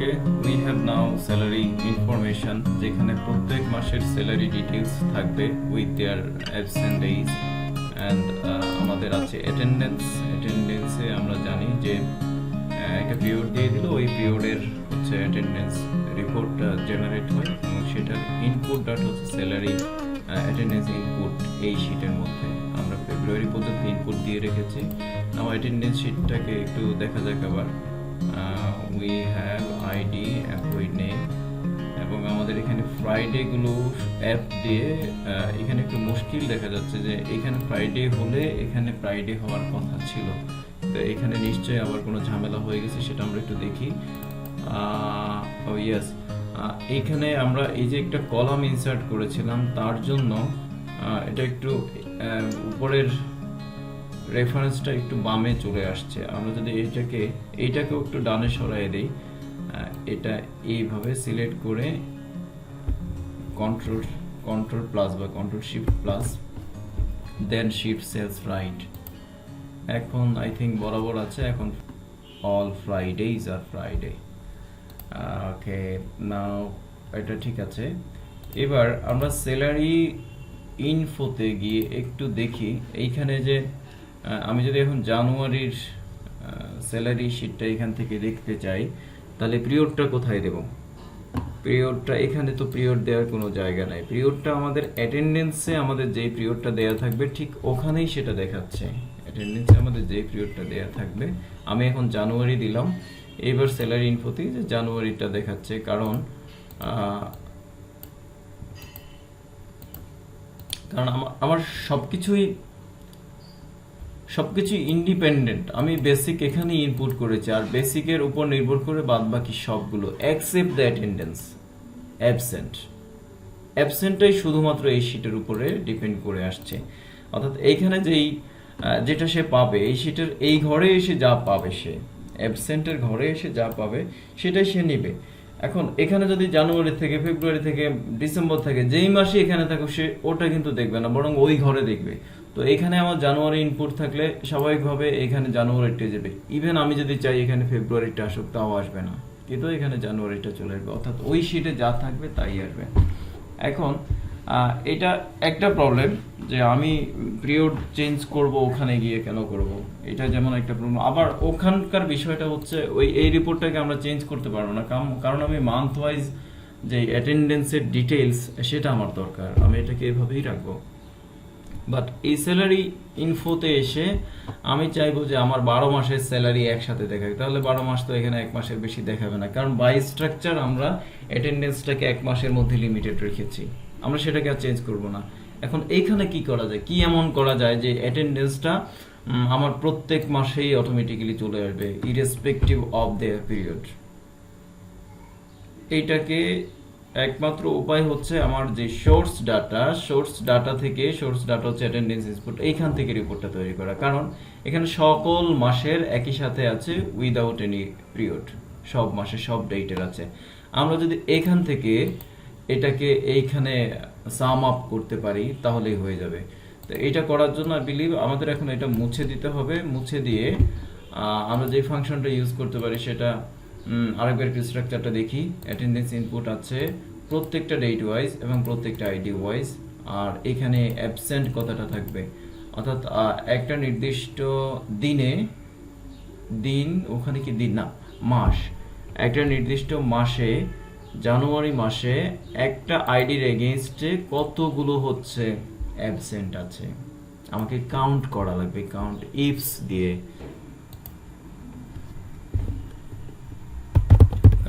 Okay, we have now salary information যেখানে প্রত্যেক মাসের স্যালারি ডিটেইলস থাকবে with their absent days and আমাদের আছে অ্যাটেন্ডেন্সে আমরা জানি যে একটা পিরিয়ড দিয়ে দিল, ওই পিরিয়ডের হচ্ছে অ্যাটেন্ডেন্স রিপোর্ট জেনারেট হয় এবং সেটার ইনপুট ডাটা হচ্ছে স্যালারি অ্যাটেন্ডেন্স ইনপুট। এই শিটের মধ্যে আমরা ফেব্রুয়ারি পর্যন্ত ইনপুট দিয়ে রেখেছি। নাও অ্যাটেন্ডেন্স শিটটাকে একটু দেখা যাক আবার। We have ID, employee name এবং আমাদের এখানে ফ্রাইডে গুলো অ্যাপ দিয়ে এখানে একটু মুশকিল দেখা যাচ্ছে যে এখানে ফ্রাইডে হলে এখানে ফ্রাইডে হওয়ার কথা ছিল, তো এখানে নিশ্চয়ই আবার কোনো ঝামেলা হয়ে গেছে, সেটা আমরা একটু দেখি। ও ইয়েস, এখানে আমরা এই যে একটা কলাম ইনসার্ট করেছিলাম তার জন্য এটা একটু উপরের রেফারেন্সটা একটু বামে চলে আসছে। আমরা যদি এইটাকেও একটু ডানে সরাই দেই, এটা এইভাবে সিলেক্ট করে কন্ট্রোল প্লাস বা কন্ট্রোল শিফট প্লাস দেন শিফট সেলস রাইট। এখন আই থিঙ্ক বরাবর আছে, এখন অল ফ্রাইডেজ আর ফ্রাইডে। ওকে, নাও এটা ঠিক আছে। এবার আমরা স্যালারি ইনফোতে গিয়ে একটু দেখি এইখানে যে আমি যদি এখন জানুয়ারির স্যালারি শিটটা এখান থেকে দেখতে চাই, তাহলে পিরিয়ডটা কোথায় দেব? পিরিয়ডটা এখানে তো পিরিয়ড দেওয়ার কোনো জায়গা নাই। পিরিয়ডটা আমাদের অ্যাটেন্ডেন্সে আমাদের যেই পিরিয়ডটা দেওয়া থাকবে ঠিক ওখানেই সেটা দেখাচ্ছে। অ্যাটেন্ডেন্সে আমাদের যেই পিরিয়ডটা দেওয়া থাকবে, আমি এখন জানুয়ারি দিলাম, এইবার স্যালারি ইনফোতে যে জানুয়ারিটা দেখাচ্ছে, কারণ আমার সবকিছুই ইন্ডিপেন্ডেন্ট। আমি বেসিক এখানে ইনপুট করেছি আর বেসিকের উপর নির্ভর করে বাদ বাকি সবগুলো এক্সেপ্ট দ্য অ্যাটেন্ডেন্স অ্যাবসেন্টটাই শুধুমাত্র এই শিটের উপরে ডিপেন্ড করে আসছে। অর্থাৎ এইখানে যেটা সে পাবে এই শিটের এই ঘরে এসে যা পাবে, সে অ্যাবসেন্টের ঘরে এসে যা পাবে সেটাই সে নেবে। এখন এখানে যদি জানুয়ারি থেকে ফেব্রুয়ারি থেকে ডিসেম্বর থেকে যেই মাসে এখানে থাকুক, সে ওটা কিন্তু দেখবে না, বরং ওই ঘরে দেখবে। তো এখানে আমার জানুয়ারি ইনপুট থাকলে স্বাভাবিকভাবে এখানে জানুয়ারিটা যাবে। ইভেন আমি যদি চাই এখানে ফেব্রুয়ারিটা আসুক, তাও আসবে না, কিন্তু এখানে জানুয়ারিটা চলে আসবে, অর্থাৎ ওই শিটে যা থাকবে তাই আসবে। এখন এটা একটা প্রবলেম যে আমি পিরিয়ড চেঞ্জ করব, ওখানে গিয়ে কেন করব, এটা যেমন একটা প্রবলেম। আবার ওখানকার বিষয়টা হচ্ছে এই রিপোর্টটাকে আমরা চেঞ্জ করতে পারবো না, কারণ আমি মান্থ ওয়াইজ যে অ্যাটেন্ডেন্সের ডিটেইলস সেটা আমার দরকার, আমি এটাকে এভাবেই রাখবো। বাট এই স্যালারি ইনফোতে এসে আমি চাইবো যে আমার 12 মাসের স্যালারি একসাথে দেখাবে, তাহলে 12 মাস তো এখানে 1 মাসের বেশি দেখাবে না, কারণ বাই স্ট্রাকচার আমরা অ্যাটেন্ডেন্সটাকে 1 মাসের মধ্যে লিমিটেড রেখেছি, আমরা সেটাকে আর চেঞ্জ করব না। এখন এইখানে কি করা যায়, কি এমন করা যায় যে অ্যাটেন্ডেন্সটা আমার প্রত্যেক মাসেই অটোমেটিক্যালি চলে আসবে ইরেসপেক্টিভ অফ দেয়ার পিরিয়ড। এইটাকে একমাত্র উপায় হচ্ছে আমার যে সোর্স ডাটা হচ্ছে অ্যাটেন্ডেন্স ইনপুট, এইখান থেকে রিপোর্টটা তৈরি করা, কারণ এখানে সকল মাসের একই সাথে আছে উইদাউট এনি পিরিয়ড, সব মাসে সব ডেটের আছে। আমরা যদি এখান থেকে এটাকে এইখানে সাম আপ করতে পারি তাহলেই হয়ে যাবে। তো এটা করার জন্য আই বিলিভ আমাদের এখন এটা মুছে দিতে হবে। মুছে দিয়ে আমরা যে ফাংশনটা ইউজ করতে পারি সেটা আরেকবার একটু স্ট্রাকচারটা দেখি। অ্যাটেন্ডেন্স ইনপুট আছে প্রত্যেকটা ডেট ওয়াইজ এবং প্রত্যেকটা আইডি ওয়াইজ, আর এখানে অ্যাবসেন্ট কথাটা থাকবে, অর্থাৎ একটা নির্দিষ্ট ওখানে কি দিন না মাস, একটা নির্দিষ্ট মাসে জানুয়ারি মাসে একটা আইডির এগেইনস্টে কতগুলো হচ্ছে অ্যাবসেন্ট আছে, আমাকে কাউন্ট করা লাগবে, কাউন্ট ইফস দিয়ে।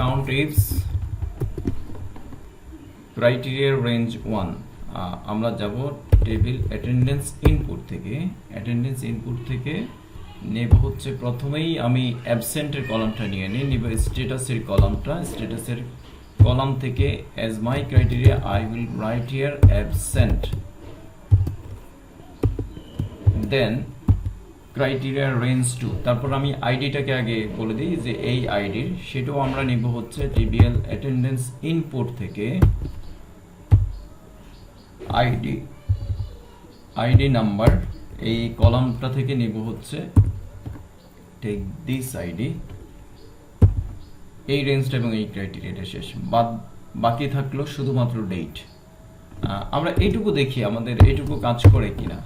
কাউন্ট ইফস ক্রাইটেরিয়া রেঞ্জ 1, আমরা যাব টেবিল অ্যাটেন্ডেন্স ইনপুট থেকে নেব হচ্ছে প্রথমেই আমি অ্যাবসেন্টের কলামটা নিয়ে নিব স্ট্যাটাসের কলাম থেকে as my criteria I will write here absent, then criteria range 2। তারপর আমি আইডিটাকে আগে বলে দিই যে এই আইডির, সেটাও আমরা নিব হচ্ছে টিবিএল অ্যাটেন্ডেন্স ইনপুট থেকে আইডি নাম্বার, এই কলামটা থেকে নিব হচ্ছে take this ID এই রেঞ্জটা এবং এই ক্রাইটেরিয়াটা শেষ, বাকি থাকলো শুধুমাত্র ডেট। আমরা এইটুকু দেখি আমাদের এইটুকু কাজ করে কিনা।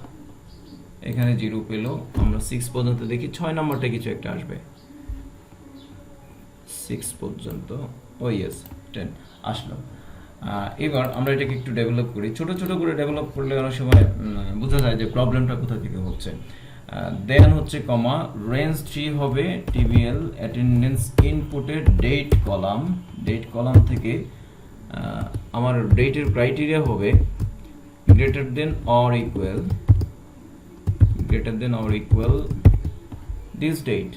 এখানে 0 পেলো, আমরা 6 পর্যন্ত দেখি, 6 নম্বরটা কিছু একটা আসবে 6 পর্যন্ত। ও ইয়েস 10 আসলো। এবার আমরা এটাকে একটু ডেভেলপ করি, ছোট ছোট করে ডেভেলপ করলে অনেক সময় বোঝা যায় যে প্রবলেমটা কোথা থেকে হচ্ছে। দেন হচ্ছে কমা, রেঞ্জ 3 হবে টিবিএল অ্যাটেন্ডেন্স ইনপুটের ডেট কলাম থেকে আমার ডেটের ক্রাইটেরিয়া হবে greater than or equal this date,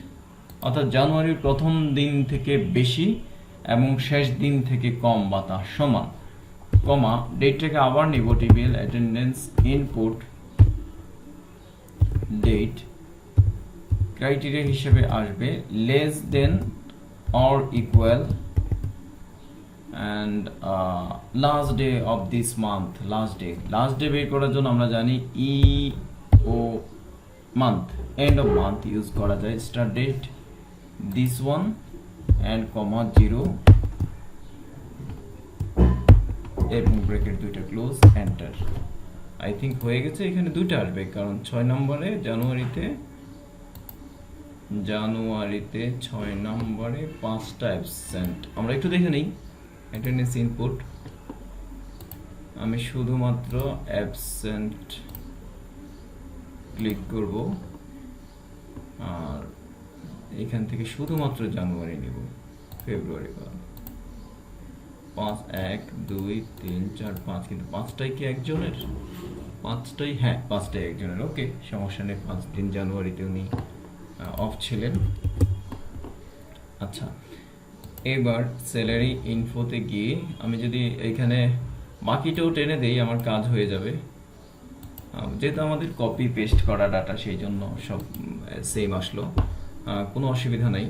অর্থাৎ জানুয়ারির প্রথম দিন থেকে বেশি এবং শেষ দিন থেকে কম বা তার সমান, কমা ডেটটাকে আবার নিব TBL attendance input date criteria হিসেবে আসবে less than or equal and last day of this month, last day বের করার জন্য আমরা জানি ই ও month, end of month use করা যায়, start date this one and comma 0 এবং ব্রেকেট দুইটা ক্লোজ, এন্টার। আই থিঙ্ক হয়ে গেছে। এখানে দুইটা আসবে কারণ 6 নম্বরে জানুয়ারিতে 6 নম্বরে 5টা অ্যাবসেন্ট। আমরা একটু দেখে নিই অ্যাটেন্ডেন্স ইনপুট, আমি শুধুমাত্র অ্যাবসেন্ট ক্লিক করব আর এখান থেকে শুধুমাত্র জানুয়ারি নিব, ফেব্রুয়ারি 5 1 2 3 4 5, কিন্তু 5টাই কি একজনের? 5টাই, হ্যাঁ 5টাই একজনের। ওকে, সমস্যা নেই, 5 দিন জানুয়ারিতে উনি অফ ছিলেন। আচ্ছা, এবার স্যালারি ইনফোতে গিয়ে আমি যদি এখানে বাকিটাও টেনে দেই আমার কাজ হয়ে যাবে, যেহেতু আমাদের কপি পেস্ট করা ডাটা সেই জন্য সব সেম আসলো, কোনো অসুবিধা নাই।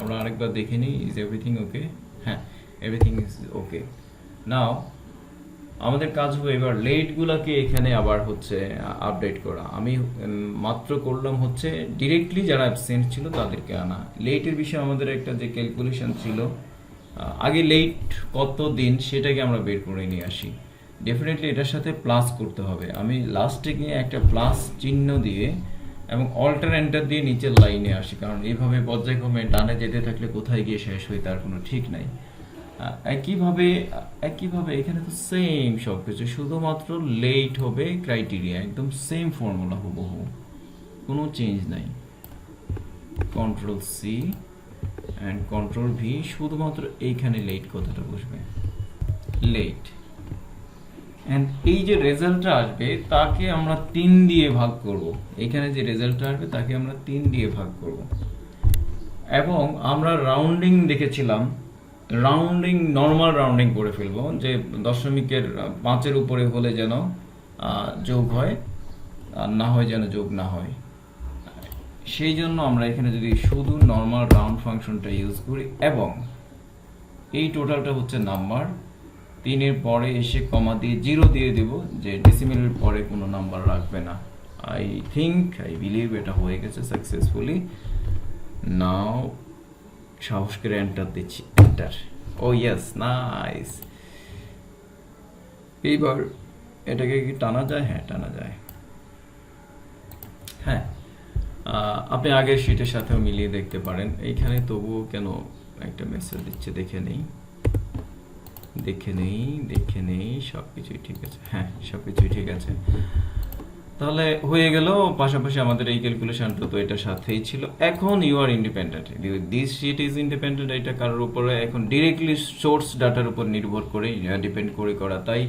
আমরা আরেকবার দেখে নিই, ইজ এভরিথিং ওকে? হ্যাঁ, এভরিথিং ইজ ওকে। নাও আমাদের কাজ হবে এবার লেটগুলোকে এখানে আবার হচ্ছে আপডেট করা। আমি মাত্র করলাম হচ্ছে ডিরেক্টলি যারা অ্যাবসেন্ট ছিল তাদেরকে আনা। লেটের বিষয়ে আমাদের একটা যে ক্যালকুলেশন ছিল, আগে লেট কত দিন সেটাকে আমরা বের করে নিয়ে আসি। ডেফিনেটলি এটার সাথে প্লাস করতে হবে। আমি লাস্টে গিয়ে একটা প্লাস চিহ্ন দিয়ে এবং অল্টার এন্টার দিয়ে নিচের লাইনে আসি, কারণ এইভাবে পর্যায়ক্রমে ডানে যেতে থাকলে কোথায় গিয়ে শেষ হয় তার কোনো ঠিক নাই। একইভাবে এখানে তো সেম সব কিছু, শুধুমাত্র লেট হবে ক্রাইটেরিয়া, একদম সেম ফর্মুলা হুবহু, কোনো চেঞ্জ নাই। Control C and control V, শুধুমাত্র এইখানে লেট কথাটা বসবে, লেট। অ্যান্ড এই যে রেজাল্টটা আসবে তাকে আমরা 3 দিয়ে ভাগ করব। এখানে যে রেজাল্টটা আসবে তাকে আমরা 3 দিয়ে ভাগ করব। এবং আমরা রাউন্ডিং দেখেছিলাম, নর্মাল রাউন্ডিং করে ফেলবো, যে দশমিকের 5-এর উপরে হলে যেন যোগ হয় আর না হয় যেন যোগ না হয়। সেই জন্য আমরা এখানে যদি শুধু নর্মাল রাউন্ড ফাংশনটা ইউজ করি এবং এই টোটালটা হচ্ছে নাম্বার, 3-এর পরে এসে কমা দিয়ে 0 দিয়ে দেব, যে ডেসিমেলের পরে কোনো নাম্বার রাখবে না। আই বিলিভ এটা হয়ে গেছে সাকসেসফুলি। নাও সাহস করে এন্টার দিচ্ছি, এন্টার। ও ইয়েস, নাইস। এইবার এটাকে কি টানা যায়? হ্যাঁ, টানা যায়। হ্যাঁ, আপনি আগের শীটের সাথেও মিলিয়ে দেখতে পারেন। এইখানে তবুও কেন একটা মেসেজ দিচ্ছে, দেখে নেই। সবকিছুই ঠিক আছে। হ্যাঁ, সবকিছুই ঠিক আছে। তাহলে হয়ে গেল। পাশাপাশি আমাদের এই ক্যালকুলেশনটা তো এটার সাথেই ছিল। এখন you are independent, this sheet is independent. এটা কারোর উপরে এখন ডিরেক্টলি সোর্স ডাটার উপর নির্ভর করে ডিপেন্ড করে করা, তাই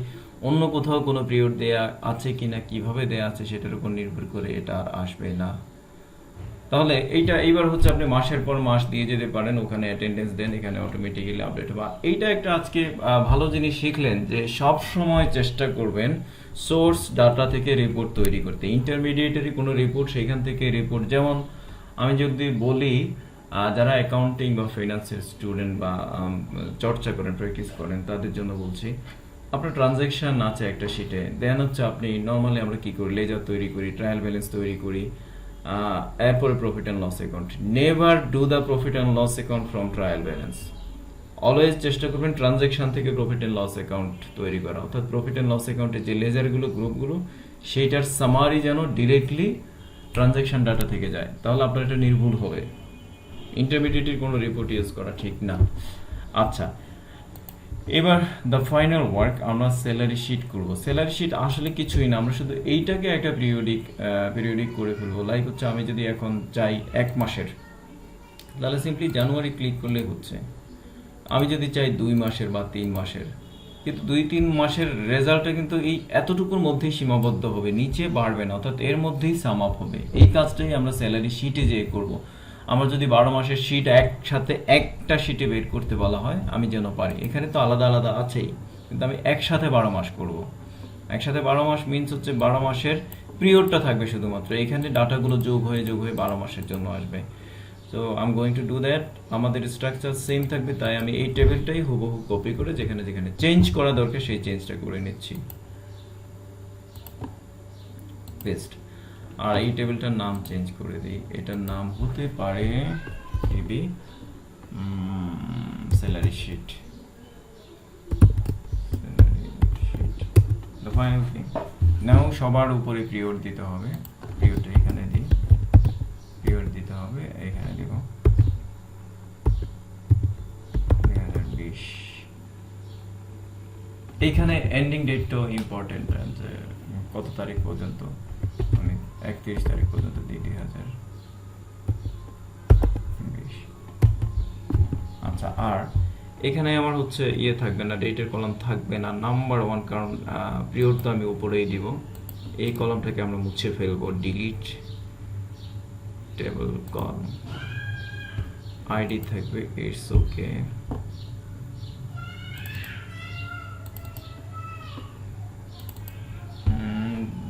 অন্য কোথাও কোনো পিরিয়ড দেয়া আছে কিনা, কিভাবে দেয়া আছে সেটার উপর নির্ভর করে এটা আর আসবে না। তাহলে এইবার হচ্ছে আপনি মাসের পর মাস দিয়ে যেতে পারেন, ওখানে অ্যাটেন্ডেন্স দেন, এখানে অটোমেটিক্যালি আপডেট হবে। এইটা একটা আজকে ভালো জিনিস শিখলেন যে সব সময় চেষ্টা করবেন সোর্স ডাটা থেকে রিপোর্ট তৈরি করতে। ইন্টারমিডিয়েটারি কোনো রিপোর্ট, সেইখান থেকে রিপোর্ট, যেমন আমি যদি বলি যারা অ্যাকাউন্টিং বা ফাইন্যান্সের স্টুডেন্ট বা চর্চা করেন, প্র্যাকটিস করেন, তাদের জন্য বলছি, আপনার ট্রানজ্যাকশন আছে একটা শিটে, দেন হচ্ছে আপনি নর্মালি আমরা কি করি, লেজার তৈরি করি, ট্রায়াল ব্যালেন্স তৈরি করি, এরপরে profit and loss account. Never do the profit and loss account from trial balance. Always চেষ্টা করবেন ট্রানজ্যাকশন থেকে প্রফিট অ্যান্ড লস অ্যাকাউন্ট তৈরি করা, অর্থাৎ প্রফিট অ্যান্ড লস অ্যাকাউন্টে যে লেজারগুলো, গ্রুপগুলো, সেইটার সামারি যেন ডিরেক্টলি ট্রানজ্যাকশন ডাটা থেকে যায়, তাহলে আপনার এটা নির্ভুল হবে। ইন্টারমিডিয়েটের কোনো রিপোর্ট ইউজ করা ঠিক না। আচ্ছা, এবার দ্য ফাইনাল ওয়ার্ক, আমরা স্যালারি শিট করব। স্যালারি শিট আসলে কিছুই না, আমরা শুধু এইটাকে একটা পিরিয়ডিক করে ফেলবো। লাইক হচ্ছে আমি যদি এখন চাই 1 মাসের, তাহলে সিম্পলি জানুয়ারি ক্লিক করলে হচ্ছে। আমি যদি চাই 2 মাসের বা 3 মাসের, কিন্তু 2-3 মাসের রেজাল্টটা কিন্তু এই এতটুকুর মধ্যেই সীমাবদ্ধ হবে, নিচে বাড়বে না, অর্থাৎ এর মধ্যেই সাম আপ হবে। এই কাজটাই আমরা স্যালারি শিটে যেয়ে করব। আমার যদি 12 মাসের শিট একসাথে একটা শিটে বের করতে বলা হয়, আমি যেন পারি। এখানে তো আলাদা আলাদা আছেই, কিন্তু আমি একসাথে 12 মাস করব। একসাথে 12 মাস মিনস হচ্ছে 12 মাসের পিরিয়ডটা থাকবে শুধুমাত্র, এখানে ডাটাগুলো যোগ হয়ে 12 মাসের জন্য আসবে। So I am going to do that. আমাদের স্ট্রাকচার সেম থাকবে, তাই আমি এই টেবিলটাই হুবহু কপি করে যেখানে যেখানে চেঞ্জ করা দরকার সেই চেঞ্জটা করে নিচ্ছি। বেস্ট। আর এই টেবিলটার নাম চেঞ্জ করে দিই, এটার নাম হতে পারে AB salary sheet. The final thing now, সবার উপরে পিরিয়ড দিতে হবে। পিরিয়ডটা এখানে দিই, পিরিয়ড দিতে হবে এখানে দিব 2020। এইখানে এন্ডিং ডেটটাও ইম্পর্টেন্ট, যে কত তারিখ পর্যন্ত, আমি 31 তারিখ পর্যন্ত দিই 2020। আচ্ছা, আর এখানে আমার হচ্ছে ইয়ে থাকবে না, ডেটের কলাম থাকবে না, নাম্বার 1, কারণ পিরিয়ড তো আমি উপরেই দিব। এই কলামটাকে আমরা মুছে ফেলবো, ডিলিট টেবল কলাম। আইডি থাকবে ইটস ওকে।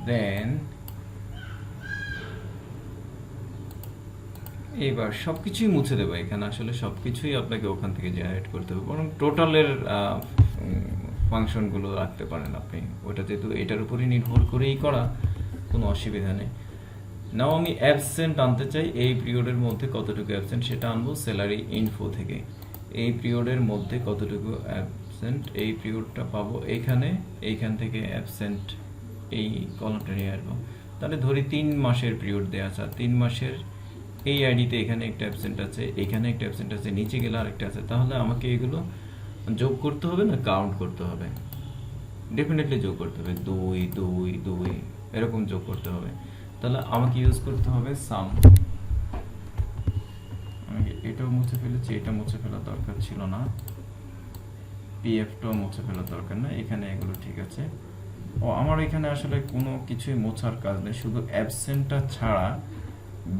দেন এবার সবকিছুই মুছে দেবো। এখানে আসলে সবকিছুই আপনাকে ওখান থেকে জেনারেট করতে হবে, বরং টোটালের ফাংশনগুলো রাখতে পারেন আপনি। ওটা যেহেতু এটার উপরই নির্ভর করেই করা, কোনো অসুবিধা নেই। নাও আমি অ্যাবসেন্ট আনতে চাই, এই পিরিয়ডের মধ্যে কতটুকু অ্যাবসেন্ট সেটা আনবো স্যালারি ইনফো থেকে। এই পিরিয়ডের মধ্যে কতটুকু অ্যাবসেন্ট, এই পিরিয়ডটা পাবো এখানে, এইখান থেকে অ্যাবসেন্ট এই কলামটা নিয়ে আসবো। তাহলে ধরি 3 মাসের পিরিয়ড দেওয়া আছে, 3 মাসের এই আইডিতে এখানে একটা অ্যাবসেন্ট আছে, এখানে একটা অ্যাবসেন্ট আছে, নিচে গেলে আরেকটা আছে। তাহলে আমাকে এগুলো যোগ করতে হবে না কাউন্ট করতে হবে? ডেফিনেটলি যোগ করতে হবে, 2 2 2 এরকম যোগ করতে হবে। তাহলে আমাকে ইউজ করতে হবে সাম। আমি এটাও মুছে ফেলেছি, এটা মুছে ফেলার দরকার ছিল না, পিএফটাও মুছে ফেলার দরকার না, এখানে এগুলো ঠিক আছে। ও আমার এখানে আসলে কোনো কিছুই মোছার কাজ নেই, শুধু অ্যাবসেন্টটা ছাড়া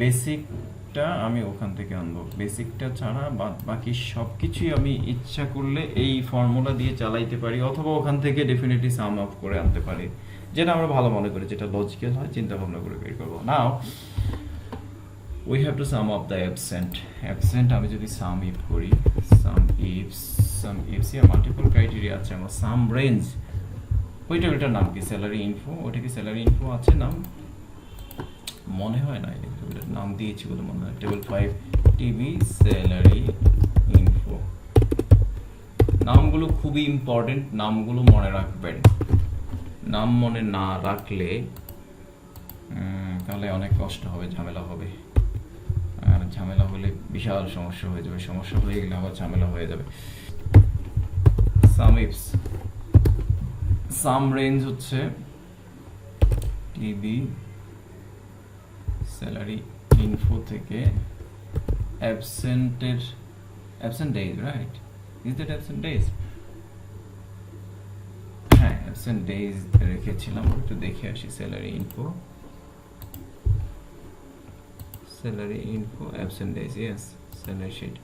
বেসিকটা আমি ওখান থেকে আনবো। বেসিকটা ছাড়া বাকি সব কিছুই আমি ইচ্ছা করলে এই ফর্মুলা দিয়ে চালাইতে পারি, অথবা ওখান থেকে ডেফিনেটলি সাম আপ করে আনতে পারি, যেটা আমরা ভালো মনে করি, যেটা লজিক্যাল হয়, চিন্তা ভাবনা করে বের করবো। Now we have to sum up the absent. আমি যদি সাম ইফ করি, সাম ইফস এর মাল্টিপল ক্রাইটেরিয়া আছে আমার, সাম রেঞ্জ, ওই টেবিলটার নাম কি? Salary info. ওটা কি স্যালারি ইনফো আছে নাম? মনে হয় না, টেবিলের নাম দিয়েছি বলে মনে হয়। Table 5 TV salary info. নামগুলো খুবই ইম্পর্টেন্ট, নামগুলো মনে রাখবেন। নাম মনে না রাখলে তাহলে অনেক কষ্ট হবে, ঝামেলা হবে, আর ঝামেলা হলে বিশাল সমস্যা হয়ে যাবে, সমস্যা হয়ে গেলে আবার ঝামেলা হয়ে যাবে। সাম ইফস, সাম রেঞ্জ হচ্ছে টিবি স্যালারি ইনফো থেকে absent days, right? Is that absent days? হ্যাঁ, অ্যাবসেন্ট ডেজ রেখেছিলাম, একটু দেখে আসি। Salary info absent days, yes, salary sheet.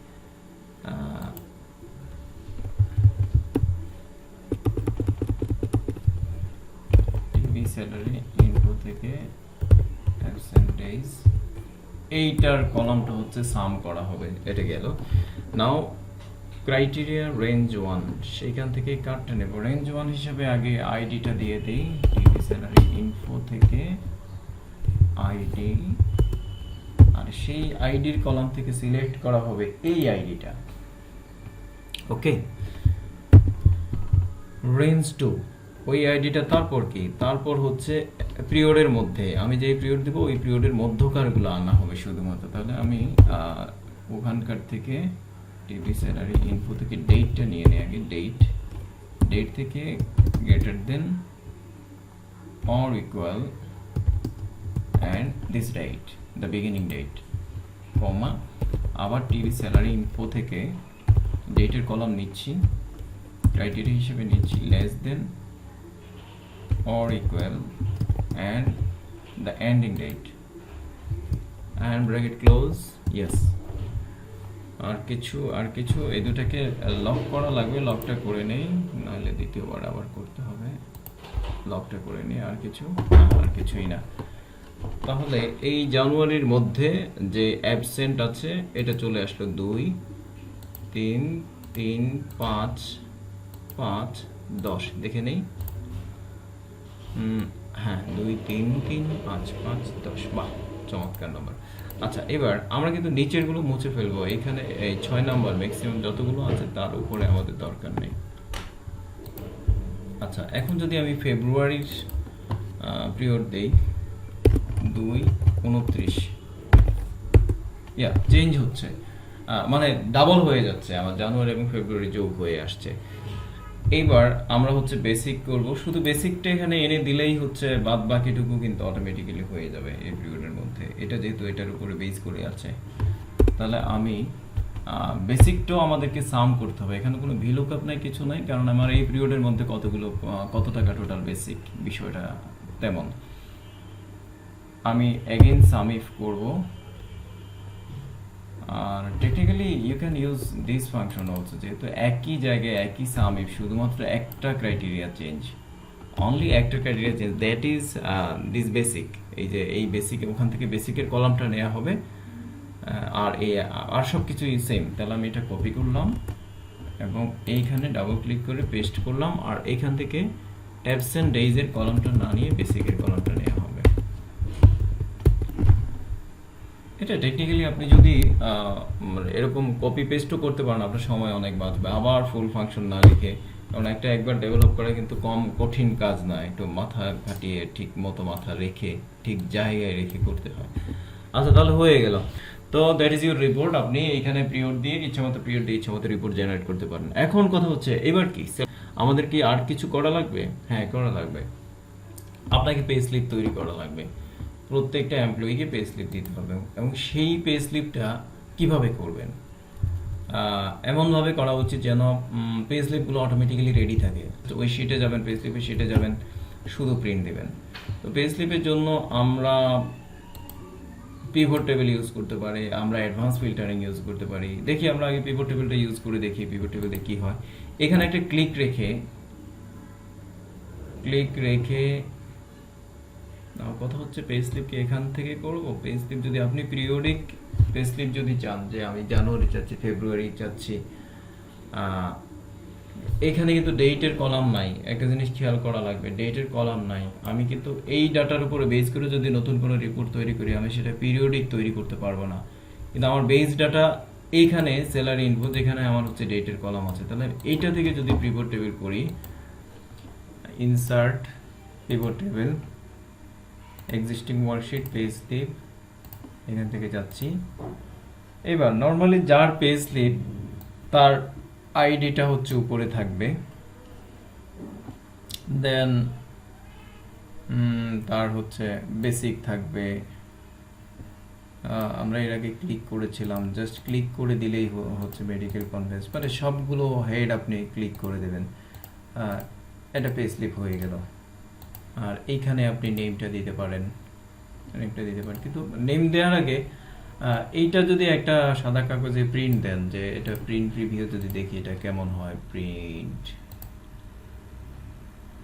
TB salary info থেকে অ্যাবসেন্ট ডেজ, এইটার কলামটা হচ্ছে সাম করা হবে। এটা গেল। নাও ক্রাইটেরিয়া রেঞ্জ 1, সেইখান থেকে কাটটা নেব। রেঞ্জ 1 হিসাবে আগে আইডিটা দিয়ে দিই, টিভি স্যালারি ইনফো থেকে আইডি আর সেই আইডির কলাম থেকে সিলেক্ট করা হবে এই আইডিটা। ওকে, রেঞ্জ 2 ওই আইডিটা। তারপর কি, তারপর হচ্ছে পিরিয়ডের মধ্যে আমি যেই পিরিয়ড দেবো ওই পিরিয়ডের মধ্যকারগুলো আনা হবে শুধুমাত্র। তাহলে আমি ওখানকার থেকে টিভি স্যালারি ইনফো থেকে ডেটটা নিয়ে নিই আগে। ডেট থেকে greater than or equal and this date, the beginning date, comma আবার টিভি স্যালারি ইনফো থেকে ডেটের কলাম নিচ্ছি, ক্রাইটেরিয়া হিসেবে নিচ্ছি less than or equal and the ending date and bracket close, yes। আর কিছু এই দুটাকে লক করা লাগবে, লকটা করে নেই, নাহলে দ্বিতীয়বার আবার করতে হবে। লকটা করে নিই, আর কিছুই না। তাহলে এই জানুয়ারির মধ্যে যে অ্যাবসেন্ট আছে এটা চলে আসলো 2 3 3 5 5 10, দেখে নেই। হ্যাঁ 2 3 3 5 5 10, বাহ চমৎকার নাম্বার। আচ্ছা, এবার আমরা কিন্তু নিচের গুলো মুছে ফেলবো। এখানে এই 6 নাম্বার ম্যাক্সিমাম যতগুলো আছে তার উপরে আমাদের দরকার নেই। আচ্ছা, এখন যদি আমি ফেব্রুয়ারির পিরিয়ড দেই 2-29, চেঞ্জ হচ্ছে, মানে ডাবল হয়ে যাচ্ছে, আমার জানুয়ারি এবং ফেব্রুয়ারি যোগ হয়ে আসছে। এইবার আমরা হচ্ছে বেসিক করব, শুধু বেসিকটা এখানে এনে দিলেই হচ্ছে বাদ বাকিটুকু কিন্তু অটোমেটিক্যালি হয়ে যাবে এই পিরিয়ডের মধ্যে। এটা যেহেতু এটার উপরে বেস করে আছে, তাহলে আমি বেসিকটাও আমাদেরকে সাম করতে হবে। এখানে কোনো ভিলুকআপ নাই, কিছু নাই, কারণ আমার এই পিরিয়ডের মধ্যে কত টাকা টোটাল বেসিক, বিষয়টা তেমন। আমি এগেইন সাম ইফ করব, আর technically you can use this function also, যেহেতু একই জায়গায় একই সাম ইফ, শুধুমাত্র একটা ক্রাইটেরিয়া চেঞ্জ, অনলি একটা criteria change, that is this basic. এই বেসিক, ওখান থেকে বেসিকের কলামটা নেওয়া হবে, আর সব কিছুই সেম। তাহলে আমি এটা কপি করলাম এবং এইখানে ডাবল ক্লিক করে পেস্ট করলাম, আর এইখান থেকে অ্যাবসেন্ট ডেইজের কলামটা না নিয়ে বেসিকের কলামটা নেওয়া হবে। এটা টেকনিক্যালি আপনি যদি এরকম কপি পেস্টও করতে পারেন, আপনার সময় অনেক বাঁচবে, আবার ফুল ফাংশন না লিখে। কারণ একবার ডেভেলপ করা কিন্তু কম কঠিন কাজ না, একটু মাথা খাটিয়ে ঠিক মতো মাথা রেখে ঠিক জায়গায় রেখে করতে হয়। আচ্ছা, তাহলে হয়ে গেল। তো দ্যাট ইজ ইউর রিপোর্ট। আপনি এখানে পিরিয়ড দিয়ে ইচ্ছামতো পিরিয়ড দিয়ে ইচ্ছামতো রিপোর্ট জেনারেট করতে পারেন। এখন কথা হচ্ছে, এবার কি আমাদের কি আর কিছু করা লাগবে? হ্যাঁ, করা লাগবে। আপনাকে পে স্লিপ তৈরি করা লাগবে, প্রত্যেকটা এমপ্লয়িকে পে স্লিপ দিতে হবে। এবং সেই পে স্লিপটা কিভাবে করবেন? এমনভাবে করা উচিত যেন পে স্লিপগুলো অটোমেটিক্যালি রেডি থাকে। তো ওই শিটে যাবেন, পে স্লিপের শিটে যাবেন, শুধু প্রিন্ট দেবেন। তো পে স্লিপের জন্য আমরা পিভট টেবিল ইউজ করতে পারি, আমরা অ্যাডভান্স ফিল্টারিং ইউজ করতে পারি। দেখি আমরা আগে পিভট টেবিলটা ইউজ করে দেখি পিভট টেবিলে কি হয়। এখানে একটা ক্লিক রেখে কথা হচ্ছে পে স্লিপকে এখান থেকে করব। পে স্লিপ যদি আপনি পিরিয়ডিক পে স্লিপ যদি চান, যে আমি জানুয়ারি চাচ্ছি, ফেব্রুয়ারি চাচ্ছি, এখানে কিন্তু ডেটের কলাম নাই। একটা জিনিস খেয়াল করা লাগবে, ডেটের কলাম নাই। আমি কিন্তু এই ডাটার উপরে বেস করে যদি নতুন কোনো রিপোর্ট তৈরি করি, আমি সেটা পিরিয়ডিক তৈরি করতে পারবো না। কিন্তু আমার বেস ডাটা এইখানে স্যালারি ইনপুট, যেখানে আমার হচ্ছে ডেটের কলাম আছে। তাহলে এইটা থেকে যদি পিভট টেবিল করি, insert pivot table, existing worksheet, pay slip, এখান থেকে যাচ্ছি। এবার নর্মালি যার পে স্লিপ তার আইডিটা হচ্ছে উপরে থাকবে, দেন তার হচ্ছে বেসিক থাকবে। আমরা এর আগে ক্লিক করেছিলাম, জাস্ট ক্লিক করে দিলেই হচ্ছে মেডিকেল কনভেন্স, মানে সবগুলো হেড আপনি ক্লিক করে দেবেন, এটা পে স্লিপ হয়ে গেল। আর এইখানে আপনি নেমটা দিতে পারেন, কিন্তু নেম দেওয়ার আগে এইটা যদি একটা সাদা কাগজে প্রিন্ট দেন, যে এটা প্রিন্ট প্রিভিউ যদি দেখি এটা কেমন হয়, প্রিন্ট,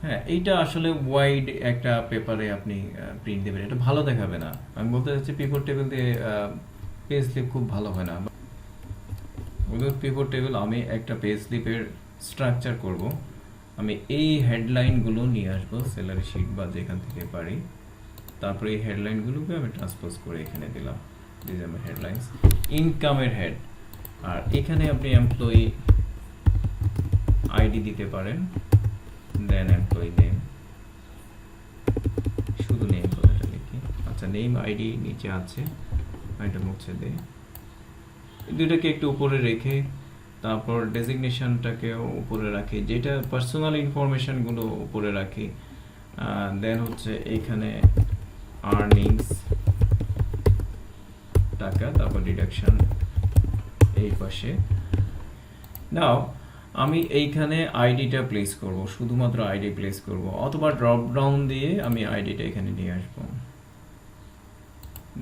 হ্যাঁ এইটা আসলে ওয়াইড একটা পেপারে আপনি প্রিন্ট দেবেন, এটা ভালো দেখাবে না। আমি বলতে চাচ্ছি পিভট টেবিল দিয়ে পে স্লিপ খুব ভালো হয় না। উইথ পিভট টেবিল আমি একটা পে স্লিপের স্ট্রাকচার করব। আমি এই হেডলাইনগুলো নিয়ে আসবো স্যালারি শিট বা যেখান থেকে পারি, তারপরে এই হেডলাইনগুলোকে আমি ট্রান্সপোজ করে এখানে দিলাম। This are my headlines. ইনকামের হেড, আর এখানে আপনি এমপ্লয়ি আইডি দিতে পারেন, দেন এমপ্লয়ি নেম, শুধু নেম কথাটা লিখি। আচ্ছা, নেম আইডি নিচে আছে, এটা মুছে দে। দুইটাকে একটু উপরে রেখে তারপর ডেজিগনেশনটাকেও উপরে রাখি, যেটা পার্সোনাল ইনফরমেশনগুলো উপরে রাখি। দেন হচ্ছে এইখানে আর্নিংস টাকা, তারপর ডিডাকশন এই পাশে। নাও আমি এইখানে আইডিটা প্লেস করব, শুধুমাত্র আইডি প্লেস করব, অথবা ড্রপ ডাউন দিয়ে আমি আইডিটা এখানে নিয়ে আসবো।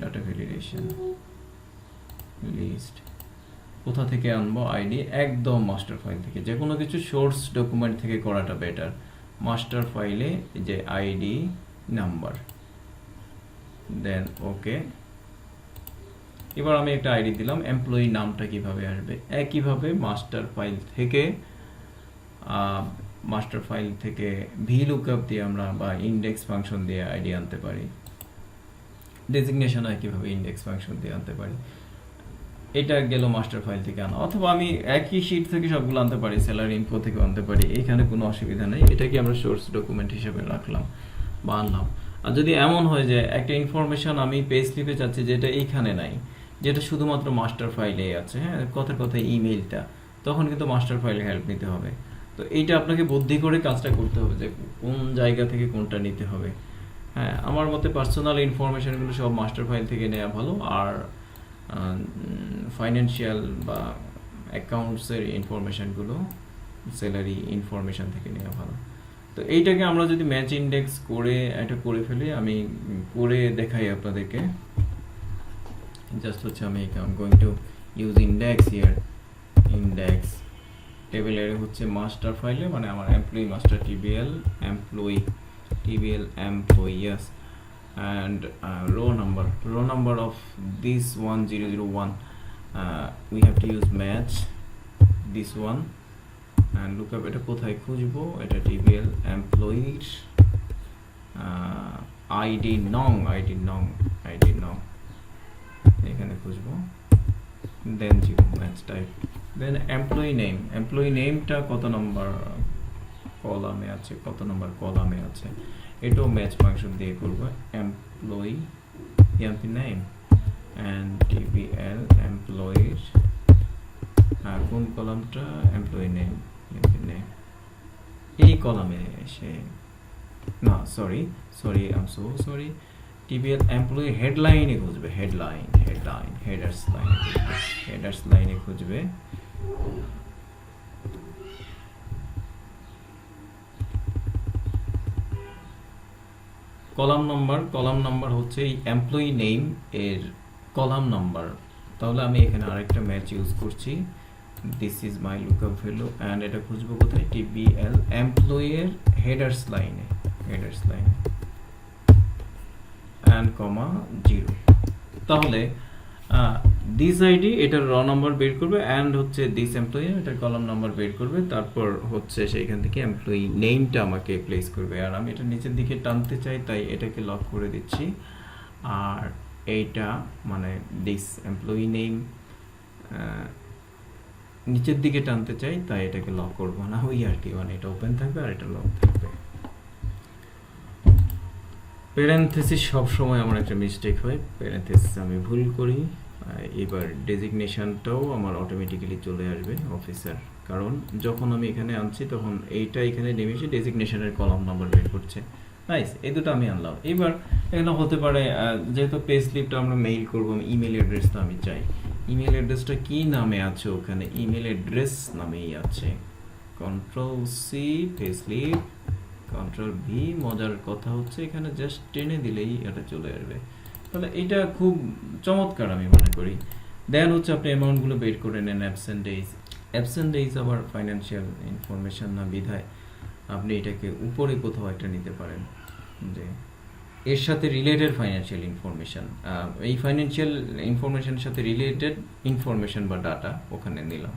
ডাটা ভ্যালিডেশন লিস্ট, কোথা থেকে আনবো আইডি? একদম মাস্টার ফাইল থেকে। যে কোনো কিছু সোর্স ডকুমেন্ট থেকে করাটা বেটার। মাস্টার ফাইলে যে আইডি নাম্বার, দেন ওকে। এবার আমি একটা আইডি দিলাম। এমপ্লয়ি নামটা কিভাবে আসবে? একইভাবে মাস্টার ফাইল থেকে VLOOKUP দিয়ে আমরা বা ইন্ডেক্স ফাংশন দিয়ে আইডি আনতে পারি। ডেজিগনেশন একইভাবে ইন্ডেক্স ফাংশন দিয়ে আনতে পারি। এটা গেল মাস্টার ফাইল থেকে আনা, অথবা আমি একই শিট থেকে সবগুলো আনতে পারি, স্যালারি ইনফো থেকে আনতে পারি, এখানে কোনো অসুবিধা নেই। এটাকে আমরা সোর্স ডকুমেন্ট হিসেবে রাখলাম বা আনলাম। আর যদি এমন হয় যে একটা ইনফরমেশন আমি পে স্লিপে চাচ্ছি যেটা এইখানে নাই, যেটা শুধুমাত্র মাস্টার ফাইলে আছে, হ্যাঁ, কথায় ইমেইলটা, তখন কিন্তু মাস্টার ফাইলে হেল্প নিতে হবে। তো এইটা আপনাকে বুদ্ধি করে কাজটা করতে হবে যে কোন জায়গা থেকে কোনটা নিতে হবে। হ্যাঁ, আমার মতে পার্সোনাল ইনফরমেশনগুলো সব মাস্টার ফাইল থেকে নেওয়া ভালো, আর ফাইন্যান্সিয়াল বা অ্যাকাউন্টসের ইনফরমেশনগুলো স্যালারি ইনফরমেশন থেকে নেওয়া ভালো। তো এইটাকে আমরা যদি ম্যাচ ইন্ডেক্স করে এটা করে ফেলি, আমি করে দেখাই আপনাদেরকে। জাস্ট হচ্ছে আমি going to use index here. Index টেবিলের হচ্ছে মাস্টার ফাইলে, মানে আমার employee master TBL employee yes, and row number of this 1001, we have to use match this one and lookup। এটা কোথায় খুঁজবো? এটা TBL employees ID nong এখানে খুঁজবো, then match type, then employee nameটা কত নম্বর কলামে আছে, এটাও ম্যাচ ফাংশন দিয়ে করবো। Employee name and TBL employees, কোন কলামটা? এমপ্লয়ি নেম, এই কলামে এসে না, sorry I am so sorry, TBL employee হেডলাইনে খুঁজবে, হেডার্স লাইনে খুঁজবে। কলাম নাম্বার হচ্ছে এই এমপ্লয়ি নেম এর কলাম নাম্বার। তাহলে আমি এখানে আরেকটা ম্যাচ ইউজ করছি, this is my lookup value, and এটা খুঁজবো কোথায়? TBL এমপ্লয়ি এর হেডার্স লাইনে অ্যান্ড কমা 0। তাহলে দিস আইডি এটার র নাম্বার বের করবে, অ্যান্ড হচ্ছে দিস এমপ্লয়ি এটার কলাম নাম্বার বের করবে, তারপর হচ্ছে সেইখান থেকে এমপ্লয়ি নেমটা আমাকে প্লেস করবে। আর আমি এটা নিচের দিকে টানতে চাই, তাই এটাকে লক করে দিচ্ছি। আর এইটা মানে দিস এমপ্লয়ি নেম নিচের দিকে টানতে চাই, তাই এটাকে লক করবো না, ওই আর কি, মানে এটা ওপেন থাকবে আর এটা লক থাকবে। প্যারেনথেসিস সবসময় আমার একটা মিস্টেক হয়, প্যারেনথেসিস আমি ভুল করি। এবার ডেজিগনেশনটাও আমার অটোমেটিক্যালি চলে আসবে অফিসার, কারণ যখন আমি এখানে আনছি তখন এইটা এখানে নেমে এসে ডেজিগনেশনের কলাম নাম্বার বের করছে। নাইস, এই দুটো আমি আনলাম। এবার এখানে হতে পারে যেহেতু পে স্লিপটা আমরা মেইল করবো, ইমেল অ্যাড্রেসটা আমি চাই। ইমেল অ্যাড্রেসটা কি নামে আছে? ওখানে ইমেল অ্যাড্রেস নামেই আছে। Ctrl+C pay slip, Ctrl+V। মজার কথা হচ্ছে এখানে জাস্ট টেনে দিলেই এটা চলে আসবে। তাহলে এটা খুব চমৎকার আমি মনে করি। দেন হচ্ছে আপনি অ্যামাউন্টগুলো বের করে নেন। অ্যাবসেন্ট ডেজ আবার ফাইন্যান্সিয়াল ইনফরমেশন না, বিধায় আপনি এটাকে উপরে কোথাও একটা নিতে পারেন যে এর সাথে রিলেটেড ফাইন্যান্সিয়াল ইনফরমেশন, এই ফাইন্যান্সিয়াল ইনফরমেশনের সাথে রিলেটেড ইনফরমেশন বা ডাটা ওখানে নিলাম।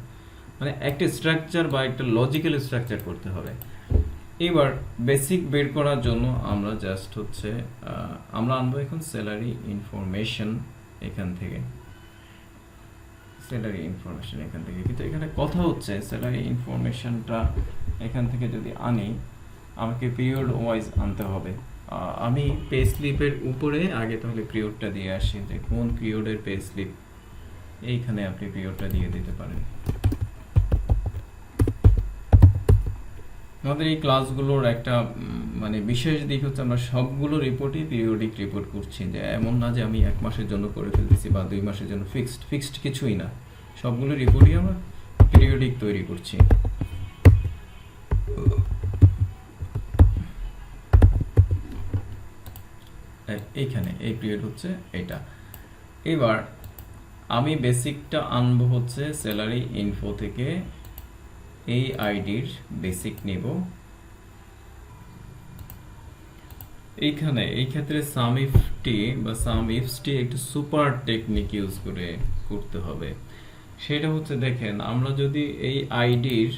মানে একটা স্ট্রাকচার বা একটা লজিক্যাল স্ট্রাকচার করতে হবে। এবার বেসিক বের করার জন্য আমরা জাস্ট হচ্ছে আমরা আনবো এখন স্যালারি ইনফরমেশন এখান থেকে স্যালারি ইনফরমেশন এখান থেকে, কিন্তু এখানে কথা হচ্ছে স্যালারি ইনফরমেশনটা এখান থেকে যদি আনি আমাকে পিরিয়ড ওয়াইজ আনতে হবে। আমি পে স্লিপের উপরে আগে তাহলে পিরিয়ডটা দিয়ে আসি, যে কোন পিরিয়ডের পে স্লিপ, এইখানে আপনি পিরিয়ডটা দিয়ে দিতে পারেন। আমাদের এই ক্লাসগুলোর একটা মানে বিশেষ দিক হচ্ছে আমরা সবগুলো রিপোর্টই পিরিয়ডিক রিপোর্ট করছি, যে এমন না যে আমি 1 মাসের জন্য করে ফেলতেছি বা 2 মাসের জন্য ফিক্সড কিছুই না, সবগুলো রিপোর্টই আমরা পিরিয়ডিক তৈরি করছি। এইখানে এই পিরিয়ড হচ্ছে এটা। এবার আমি বেসিকটা আনবো হচ্ছে স্যালারি ইনফো থেকে, এই আইডির বেসিক নেব। এইখানে এই ক্ষেত্রে সাম ইফটি বা সাম ইফসটি একটু সুপার টেকনিক ইউজ করে করতে হবে। সেটা হচ্ছে দেখেন, আমরা যদি এই আইডির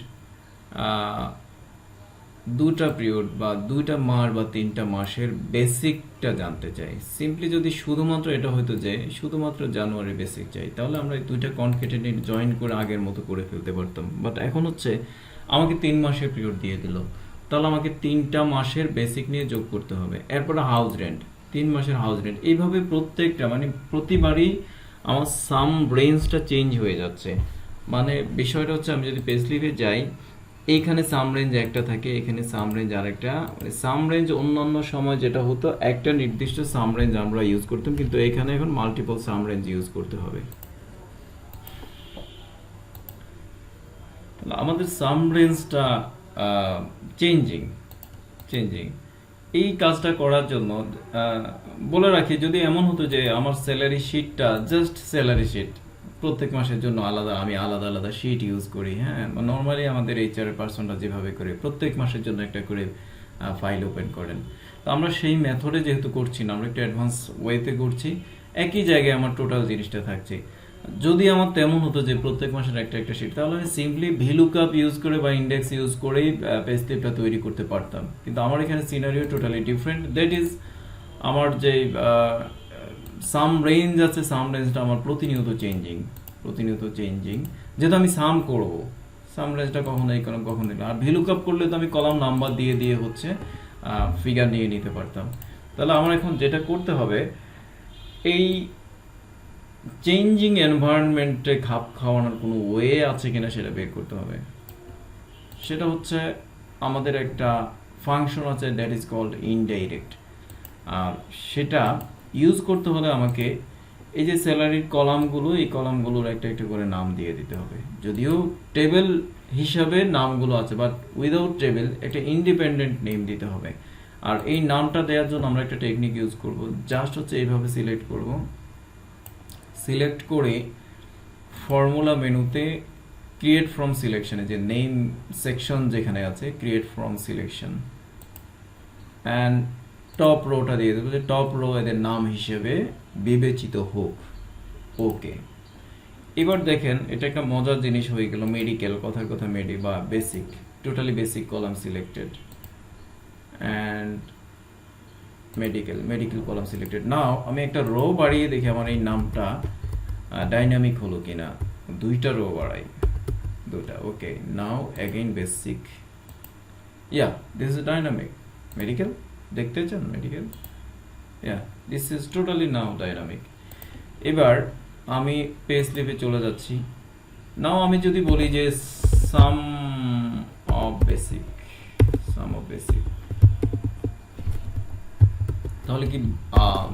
2টা পিরিয়ড বা 2টা মাস বা 3টা মাসের বেসিকটা জানতে চাই, সিম্পলি যদি শুধুমাত্র এটা হয়তো যে শুধুমাত্র জানুয়ারি বেসিক চাই, তাহলে আমরা এই 2টা কনকেটেনেট জয়েন করে আগের মতো করে ফেলতে পারতাম। বাট এখন হচ্ছে আমাকে 3 মাসের পিরিয়ড দিয়ে দিল, তাহলে আমাকে 3টা মাসের বেসিক নিয়ে যোগ করতে হবে। এরপরে হাউস রেন্ট, 3 মাসের হাউস রেন্ট, এইভাবে প্রত্যেকটা মানে প্রতিবারই আমার সাম রেঞ্জটা চেঞ্জ হয়ে যাচ্ছে। মানে বিষয়টা হচ্ছে আমি যদি পে স্লিপে যাই, এইখানে সাম রেঞ্জ একটা থাকে, এখানে সাম রেঞ্জ আরেকটা, মানে সাম রেঞ্জ অন্যান্য সময় যেটা হতো একটা নির্দিষ্ট সাম রেঞ্জ আমরা ইউজ করতাম, কিন্তু এখানে এখন মাল্টিপল সাম রেঞ্জ ইউজ করতে হবে। আমাদের সাম রেঞ্জটা চেঞ্জিং। এই কাজটা করার জন্য বলে রাখি, যদি এমন হতো যে আমার স্যালারি শিটটা জাস্ট স্যালারি শিট, প্রত্যেক মাসের জন্য আলাদা আমি আলাদা শিট ইউজ করি, হ্যাঁ, নর্মালি আমাদের এইচআর পার্সনরা যেভাবে করে প্রত্যেক মাসের জন্য একটা করে ফাইল ওপেন করেন, তো আমরা সেই মেথডে যেহেতু করছি না, আমরা একটু অ্যাডভান্স ওয়েতে করছি, একই জায়গায় আমার টোটাল জিনিসটা থাকছে। যদি আমার তেমন হতো যে প্রত্যেক মাসের একটা শিট, তাহলে আমি সিম্পলি ভিলুকআপ ইউজ করে বা ইন্ডেক্স ইউজ করেই পে স্লিপটা তৈরি করতে পারতাম। কিন্তু আমার এখানে scenario totally different, that is আমার যে সাম রেঞ্জ আছে, সাম রেঞ্জটা আমার প্রতিনিয়ত চেঞ্জিং, যেহেতু আমি সাম করব, সাম রেঞ্জটা কখনোই আর ভিলুকআপ করলে তো আমি কলাম নাম্বার দিয়ে হচ্ছে ফিগার নিয়ে নিতে পারতাম। তাহলে আমার এখন যেটা করতে হবে, এই চেঞ্জিং এনভায়রনমেন্টে খাপ খাওয়ানোর কোনো ওয়ে আছে কিনা সেটা বের করতে হবে। সেটা হচ্ছে আমাদের একটা ফাংশন আছে, দ্যাট ইজ কল্ড ইনডাইরেক্ট। আর সেটা ইউজ করতে হলে আমাকে এই যে স্যালারির কলামগুলো, এই কলামগুলোর একটা করে নাম দিয়ে দিতে হবে। যদিও টেবিল হিসাবে নামগুলো আছে, বাট উইদাউট টেবিল একটা ইন্ডিপেন্ডেন্ট নেম দিতে হবে। আর এই নামটা দেওয়ার জন্য আমরা একটা টেকনিক ইউজ করব, জাস্ট হচ্ছে এইভাবে সিলেক্ট করে ফর্মুলা মেনুতে ক্রিয়েট ফ্রম সিলেকশনে, যে নেম সেকশন যেখানে আছে, create from selection and top rota দিয়ে দেবো, যে টপ রো এদের নাম হিসেবে বিবেচিত হোক। ওকে, এবার দেখেন এটা একটা মজার জিনিস হয়ে গেল, মেডিকেল, কথার কথা মেডি বা basic, totally basic column selected and medical column selected. Now আমি একটা রো বাড়িয়ে দেখি আমার এই নামটা ডাইনামিক হলো কিনা। 2টা রো বাড়াই, 2টা। Okay, now again basic, yeah this is dynamic medical, দেখতে চান medical, yeah this is totally now dynamic. এবার আমি পে স্লিপে চলে যাচ্ছি। নাও আমি যদি বলি যে সাম অফ বেসিক, তাহলে কি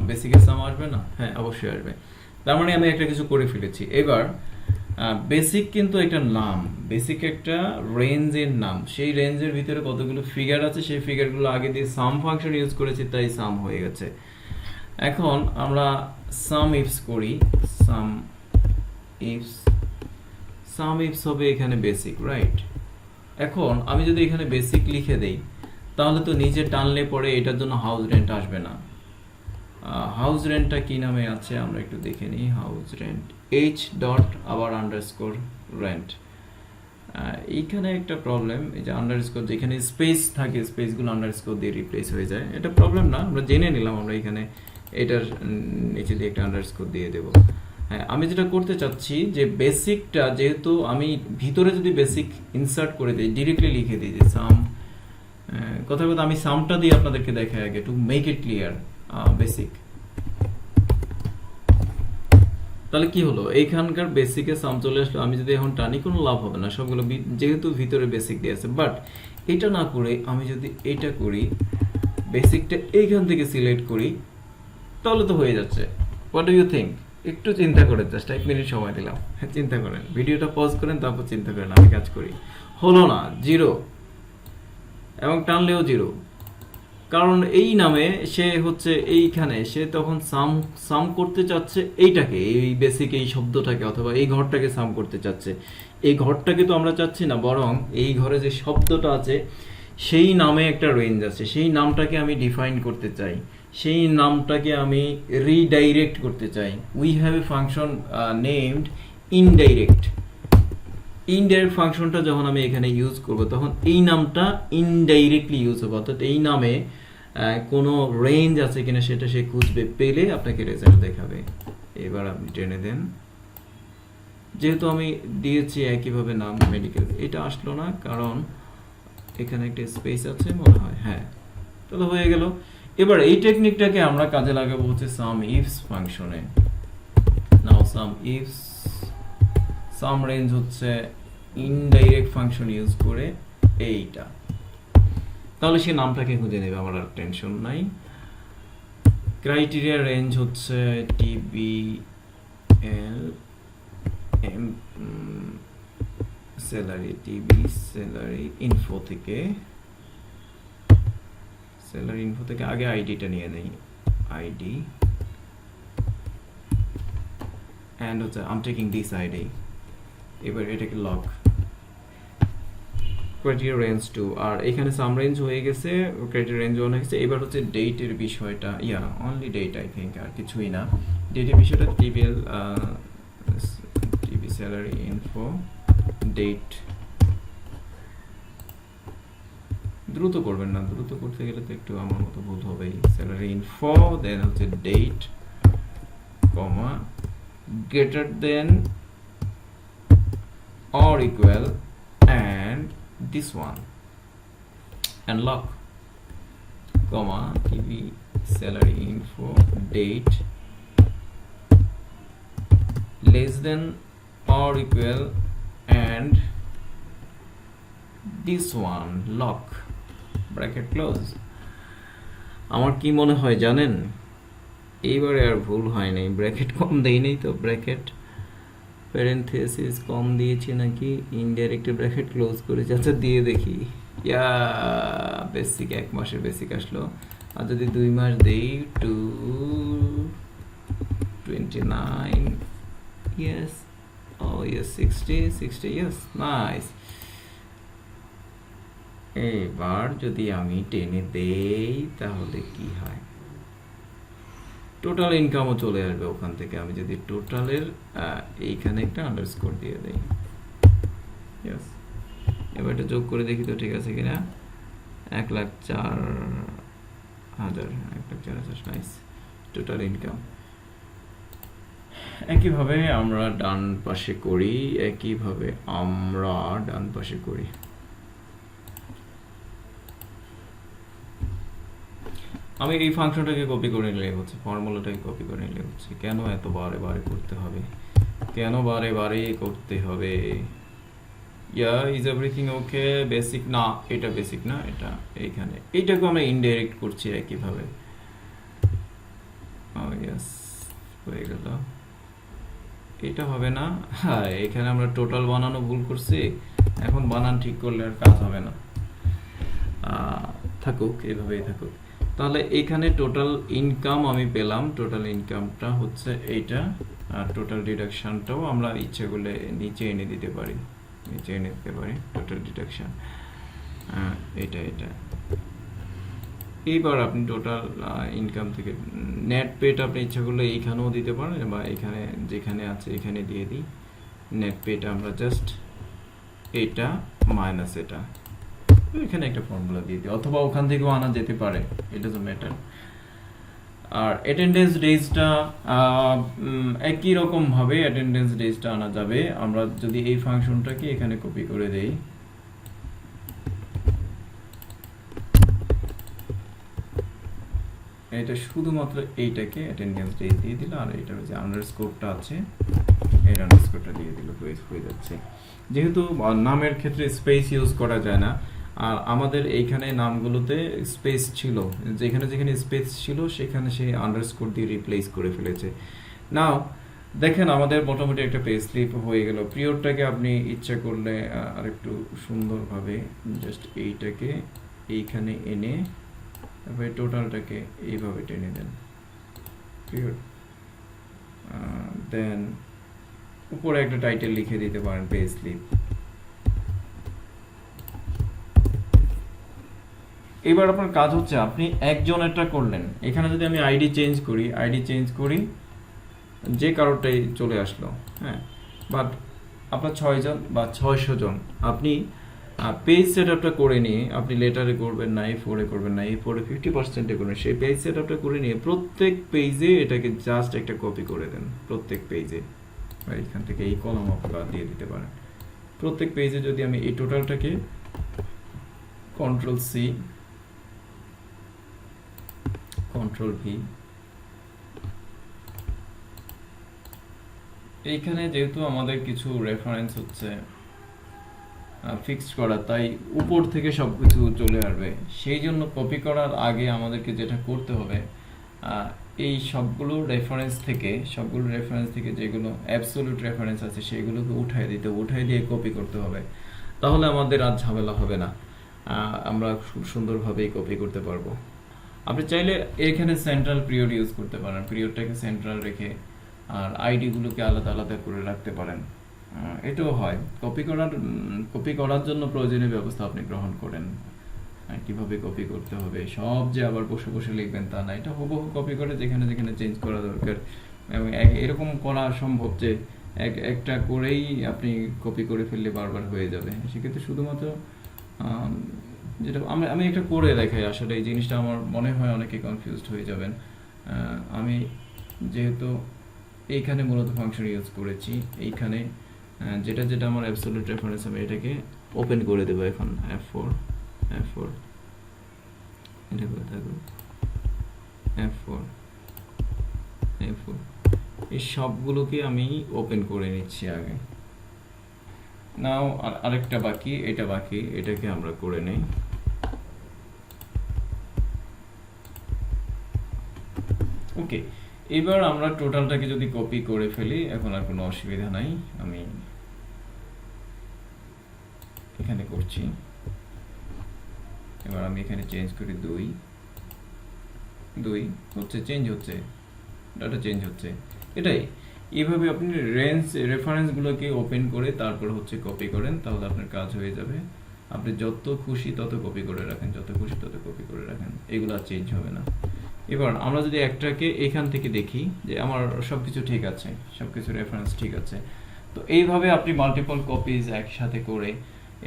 বেসিকের সাম আসবে না? হ্যাঁ, অবশ্যই আসবে। তার মানে আমি একটা কিছু করে ফেলেছি। এবার বেসিক কিন্তু একটা নাম, বেসিক একটা রেঞ্জের নাম, সেই রেঞ্জের ভিতরে কতগুলো ফিগার আছে, সেই ফিগারগুলো আগে দিয়ে সাম ফাংশন ইউজ করেছি, তাই সাম হয়ে গেছে। এখন আমরা সাম ইফস করি, সাম ইফস হবে এখানে বেসিক, রাইট? এখন আমি যদি এখানে বেসিক লিখে দেই, তাহলে তো নিচে টানলে পরে এটার জন্য হাউস রেন্ট আসবে না। হাউস রেন্টটা কি নামে আছে আমরা একটু দেখে নিই। হাউস রেন্ট এইচ ডট আবার আন্ডারস্কোর রেন্ট। এইখানে একটা প্রবলেম, এই যে আন্ডারস্কোর, যেখানে স্পেস থাকে স্পেসগুলো আন্ডারস্কোর দিয়ে রিপ্লেস হয়ে যায়, এটা প্রবলেম না, আমরা জেনে নিলাম আমরা এখানে এটার নিচে দিয়ে একটা আন্ডারস্কোর দিয়ে দেব। হ্যাঁ, আমি যেটা করতে চাচ্ছি যে বেসিকটা, যেহেতু আমি ভিতরে যদি বেসিক ইনসার্ট করে দিই, ডিরেক্টলি লিখে দিই যে সাম, কথা কথা আমি সামটা দিয়ে আপনাদেরকে দেখাই আগে to make it clear basic. তাহলে কি হলো, এইখানকার বেসিকে সাম চলে আসলো। আমি যদি এখন টানি কোনো লাভ হবে না, সবগুলো যেহেতু ভিতরে বেসিক দিয়ে আছে। বাট এটা না করে আমি যদি এটা করি, বেসিকটা এইখান থেকে সিলেক্ট করি, তাহলে তো হয়ে যাচ্ছে। What do you think? একটু চিন্তা করে, জাস্ট 1 মিনিট সময় দিলাম, হ্যাঁ চিন্তা করেন, ভিডিওটা পজ করেন, তারপর চিন্তা করেন। আমি কাজ করি, হলো না, 0, এবং টানলেও 0, কারণ এই নামে সে হচ্ছে এইখানে সে তখন সাম করতে চাচ্ছে এইটাকে, এই বেসিক এই শব্দটাকে অথবা এই ঘরটাকে সাম করতে চাচ্ছে। এই ঘরটাকে তো আমরা চাচ্ছি না, বরং এই ঘরে যে শব্দটা আছে সেই নামে একটা রেঞ্জ আছে, সেই নামটাকে আমি ডিফাইন করতে চাই, সেই নামটাকে আমি রিডাইরেক্ট করতে চাই। We have a function named indirect. Indirect ফাংশনটা যখন আমি এখানে ইউজ করব, তখন এই নামটা ইনডাইরেক্টলি ইউজ হবে, অর্থাৎ এই নামে কোনো রেঞ্জ আছে কিনা সেটা সে খুঁজবে, পেলে আপনাকে রেজাল্ট দেখাবে। এবার আপনি টেনে দেন, যেহেতু আমি দিয়েছি একইভাবে নাম মেডিকেল, এটা আসলো না কারণ এখানে একটা স্পেস আছে মনে হয়, হ্যাঁ, তাহলে হয়ে গেল। এবার এই টেকনিকটাকে আমরা কাজে লাগাবো হচ্ছে সাম ইফস ফাংশনে। নাও সাম ইফস, সাম রেঞ্জ হচ্ছে ইনডাইরেক্ট ফাংশন ইউজ করে এইটা, তাহলে সে নামটাকে খুঁজে নেবে, আমার আর টেনশন নাই। ক্রাইটেরিয়া রেঞ্জ হচ্ছে TBL salary, TB salary info থেকে, স্যালারি ইনফো থেকে আগে আইডিটা নিয়ে নেই, আইডি, এন্ড হচ্ছে I am taking this ID. এবার এটাকে লক, ক্রাইটেরিয়া রেঞ্জ 2, আর এখানে সাম রেঞ্জ হয়ে গেছে, ক্রাইটেরিয়া রেঞ্জ 1 হয়ে গেছে। এবার হচ্ছে ডেটের বিষয়টা, অনলি ডেট আই থিঙ্ক, আর কিছুই না। ডেটের বিষয়টা TBL TB salary info date, দ্রুত করবেন না, দ্রুত করতে গেলে তো একটু আমার মতো ভুল হবেই। স্যালারি ইনফো, দেন হচ্ছে date, comma, greater than or equal and this one, and lock, comma, TV salary info date less than or equal and this one, lock, bracket close। আমার কি মনে হয় জানেন, এইবারে আর ভুল হয় নাই, ব্র্যাকেট কম দেই নাই তো, ব্র্যাকেট প্যারেনথেসিস কম দিয়েছি নাকি, ইনডাইরেক্ট ব্র্যাকেট ক্লোজ করেছি। আচ্ছা দিয়ে দেখি, বেসিক 1 মাসের বেসিক আসলো। আর যদি 2 মাস দেই, 229, ইয়েস, ও ইয়েস, 60, ইয়েস, নাইস। এবার যদি আমি টেনে দেই তাহলে কি হয়, টোটাল ইনকামও চলে আসবে ওখান থেকে। আমি যদি টোটালের এইখানে একটা আন্ডারস্কোর দিয়ে দেই, ইয়েস। এবার এটা যোগ করে দেখি তো ঠিক আছে কিনা, 1,04,000, 1,04,000, নাইস, টোটাল ইনকাম। একইভাবে আমরা ডান পাশে করি, আমি এই ফাংশনটাকে কপি করে নিলে হচ্ছে, ফর্মুলাটাকে কপি করে নিলে হচ্ছে। কেন এত বারে বারে করতে হবে, কেন বারে বারে করতে হবে? Is everything okay? বেসিক না, এটা বেসিক না, এটা এইখানে, এইটাকে আমরা ইনডাইরেক্ট করছি একইভাবে। ইয়েস, হয়ে গেল। এটা হবে না, হ্যাঁ, এখানে আমরা টোটাল বানানো ভুল করছি, এখন বানান ঠিক করলে আর কাজ হবে না, থাকুক, এভাবেই থাকুক। তাহলে এখানে টোটাল ইনকাম আমি পেলাম, টোটাল ইনকামটা হচ্ছে এইটা, আর টোটাল ডিডাকশনটাও আমরা ইচ্ছে করলে নিচে এনে দিতে পারি, টোটাল ডিডাকশন এটা। এইবার আপনি টোটাল ইনকাম থেকে নেট পেটা আপনি ইচ্ছা করলে এইখানেও দিতে পারেন, বা এখানে যেখানে আছে এখানে দিয়ে দিই। নেট পেটা আমরা জাস্ট এটা মাইনাস এটা, এখানে একটা ফর্মুলা দিয়ে দিই, অথবা ওখান থেকেও আনা যেতে পারে, ইট ডাজন্ট ম্যাটার। আর অ্যাটেন্ডেন্স ডেজটা একই রকম ভাবে অ্যাটেন্ডেন্স ডেজটা আনা যাবে। আমরা যদি এই ফাংশনটাকে এখানে কপি করে দেই, এটা শুধুমাত্র এইটাকে অ্যাটেন্ডেন্স ডেজ দিয়ে দিল, আর এটার যে আন্ডারস্কোরটা আছে এই আন্ডারস্কোরটা দিয়ে দিল, হয়ে যাচ্ছে। যেহেতু নামের ক্ষেত্রে স্পেস ইউজ করা যায় না, আর আমাদের এইখানে নামগুলোতে স্পেস ছিল, যেখানে যেখানে স্পেস ছিল সেখানে সেই আন্ডারস্কোর দিয়ে রিপ্লেস করে ফেলেছে। নাও দেখেন আমাদের মোটামুটি একটা পেজ স্লিপ হয়ে গেল। পিরিয়ডটাকে আপনি ইচ্ছা করলে আরেকটু সুন্দরভাবে জাস্ট এইটাকে এইখানে এনে তারপরে টোটালটাকে এইভাবে টেনে দেন, পিরিয়ড, দেন উপরে একটা টাইটেল লিখে দিতে পারেন পেজ স্লিপ। এবার আপনার কাজ হচ্ছে আপনি একজনেরটা করলেন, এখানে যদি আমি আইডি চেঞ্জ করি যে কারোরটাই চলে আসলো, হ্যাঁ, বাট আপনার 6 জন বা 600 জন, আপনি পেজ সেট আপটা করে নিয়ে আপনি লেটারে করবেন না, A4 করবেন না, A4 50% করবেন, সেই পেজ সেট আপটা করে নিয়ে প্রত্যেক পেজে এটাকে জাস্ট একটা কপি করে দেন। প্রত্যেক পেজে এখান থেকে এই কলাম আপনারা দিয়ে দিতে পারেন। প্রত্যেক পেজে যদি আমি এই টোটালটাকে Ctrl+C Ctrl+V, এইখানে যেহেতু আমাদের কিছু রেফারেন্স হচ্ছে ফিক্সড করা, তাই উপর থেকে সবকিছু চলে আসবে। সেই জন্য কপি করার আগে আমাদেরকে যেটা করতে হবে, এই সবগুলো রেফারেন্স থেকে যেগুলো অ্যাবসলিউট রেফারেন্স আছে সেগুলোকে উঠাই দিয়ে কপি করতে হবে। তাহলে আমাদের আর ঝামেলা হবে না, আমরা খুব সুন্দরভাবেই কপি করতে পারবো। আপনি চাইলে এখানে সেন্ট্রাল পিরিয়ড ইউজ করতে পারেন, পিরিয়ডটাকে সেন্ট্রাল রেখে আর আইডিগুলোকে আলাদা আলাদা করে রাখতে পারেন। এটাও হয়। কপি করার জন্য প্রয়োজনীয় ব্যবস্থা আপনি গ্রহণ করেন। কিভাবে কপি করতে হবে, সব যে আবার বসে বসে লিখবেন তা না, এটা হুবহু কপি করে যেখানে যেখানে চেঞ্জ করা দরকার এবং এরকম করা সম্ভব যে একটা করেই আপনি কপি করে ফেললে বারবার হয়ে যাবে। সেক্ষেত্রে শুধুমাত্র যেটা আমি একটা করে দেখাই, আসলে এই জিনিসটা আমার মনে হয় অনেকে কনফিউজড হয়ে যাবেন। আমি যেহেতু এইখানে মূলত ফাংশন ইউজ করেছি, এইখানে যেটা যেটা আমার অ্যাবসলিউট রেফারেন্স, আমি এটাকে ওপেন করে দেবো এখন F4 এটা করে থাকবো F4 এই সবগুলোকে আমি ওপেন করে নিচ্ছি আগে। নাও আরেকটা বাকি, এটাকে আমরা করে নেই। ওকে, এবার আমরা টোটালটাকে যদি কপি করে ফেলি এখন আর কোনো অসুবিধা নাই। আমি এখানে করছি, এবার আমি এখানে চেঞ্জ করি 2 হচ্ছে, চেঞ্জ হচ্ছে, ডাটা চেঞ্জ হচ্ছে। এটাই, এইভাবে আপনি রেফারেন্সগুলোকে ওপেন করে তারপর হচ্ছে কপি করেন, তাহলে আপনার কাজ হয়ে যাবে। আপনি যত খুশি তত কপি করে রাখেন, এগুলো আর চেঞ্জ হবে না। এবার আমরা যদি একটাকে এখান থেকে দেখি যে আমার সবকিছু ঠিক আছে, সবকিছু রেফারেন্স ঠিক আছে, তো এইভাবে আপনি মাল্টিপল কপিজ একসাথে করে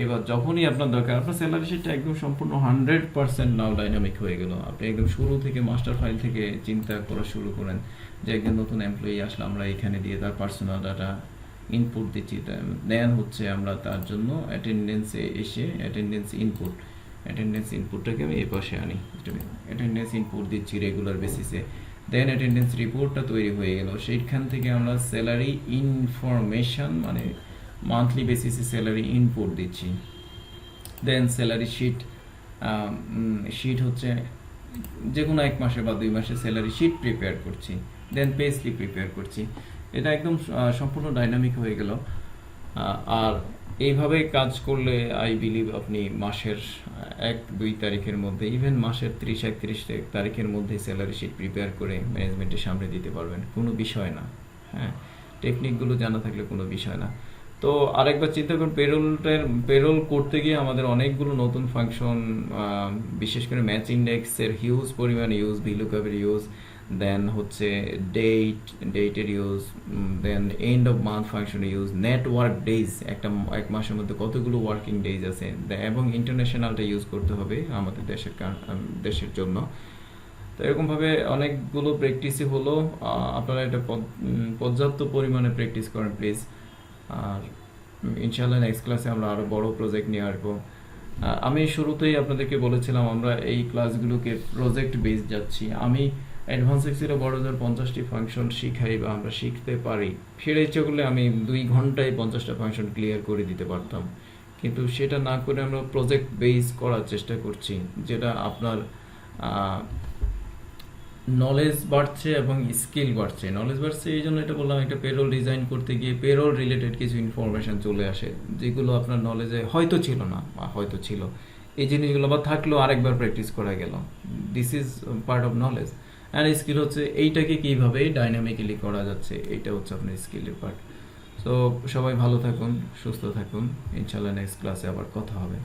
এবার যখনই আপনার দরকার, আপনার স্যালারি শিটটা একদম সম্পূর্ণ 100% নাও ডাইনামিক হয়ে গেল। আপনি একদম শুরু থেকে মাস্টার ফাইল থেকে চিন্তা করা শুরু করেন যে একজন নতুন এমপ্লয়ি আসলে আমরা এখানে দিয়ে তার পার্সোনাল ডাটা ইনপুট দিচ্ছি, দেন হচ্ছে আমরা তার জন্য অ্যাটেন্ডেন্সে এসে অ্যাটেন্ডেন্স ইনপুটটাকে আমি এই পাশে আনি, অ্যাটেন্ডেন্স ইনপুট দিচ্ছি রেগুলার বেসিসে, দেন অ্যাটেন্ডেন্স রিপোর্টটা তৈরি হয়ে গেল। সেইখান থেকে আমরা স্যালারি ইনফরমেশন মানে মান্থলি বেসিসে স্যালারি ইনপুট দিচ্ছি, দেন স্যালারি শিট হচ্ছে যে কোনো 1 মাসে বা 2 মাসে স্যালারি শিট প্রিপেয়ার করছি, দেন পে স্লিপ প্রিপেয়ার করছি। এটা একদম সম্পূর্ণ ডাইনামিক হয়ে গেল। আর এইভাবে কাজ করলে আই বিলিভ আপনি মাসের 1-2 তারিখের মধ্যে, ইভেন মাসের 30-31 তারিখের মধ্যে স্যালারি শিট প্রিপেয়ার করে ম্যানেজমেন্টের সামনে দিতে পারবেন, কোনো বিষয় না। হ্যাঁ, টেকনিকগুলো জানা থাকলে কোনো বিষয় না। তো আরেকবার চিন্তা করুন, পেরোল করতে গিয়ে আমাদের অনেকগুলো নতুন ফাংশন, বিশেষ করে ম্যাচ ইন্ডেক্সের হিউজ পরিমাণ ইউজ, ভিলুকআপের ইউজ, দেন হচ্ছে ডেটের use, then end of month function use, network days, এক মাসের মধ্যে কতগুলো ওয়ার্কিং ডেজ আছে, এবং ইন্টারন্যাশনালটা ইউজ করতে হবে আমাদের দেশের জন্য। তো এরকমভাবে অনেকগুলো প্র্যাকটিসই হলো। আপনারা এটা পর্যাপ্ত পরিমাণে প্র্যাকটিস করেন প্লিজ। আর ইনশাআল্লাহ নেক্সট ক্লাসে আমরা আরও বড় প্রজেক্ট নিয়ে আসবো। আমি শুরুতেই আপনাদেরকে বলেছিলাম আমরা এই ক্লাসগুলোকে প্রজেক্ট বেস যাচ্ছি। আমি অ্যাডভান্স এক্সেলে বড় জোর 50টি ফাংশন শিখাই বা আমরা শিখতে পারি। সেটা ইচ্ছে করলে আমি 2 ঘন্টায় 50টা ফাংশন ক্লিয়ার করে দিতে পারতাম, কিন্তু সেটা না করে আমরা প্রজেক্ট বেস করার চেষ্টা করছি, যেটা আপনার নলেজ বাড়ছে এবং স্কিল বাড়ছে। নলেজ বাড়ছে এই জন্য এটা বললাম, একটা পেরোল ডিজাইন করতে গিয়ে পেরোল রিলেটেড কিছু ইনফরমেশন চলে আসে যেগুলো আপনার নলেজে হয়তো ছিল না বা হয়তো ছিল। এই জিনিসগুলো বা থাকলেও আরেকবার প্র্যাকটিস করা গেল। This is part of knowledge. And skill হচ্ছে এইটাকে কীভাবে ডাইনামিক্যালি করা যাচ্ছে, এইটা হচ্ছে আপনার স্কিলের পার্ট। সো সবাই ভালো থাকুন, সুস্থ থাকুন। ইনশাল্লাহ নেক্সট ক্লাসে আবার কথা হবে।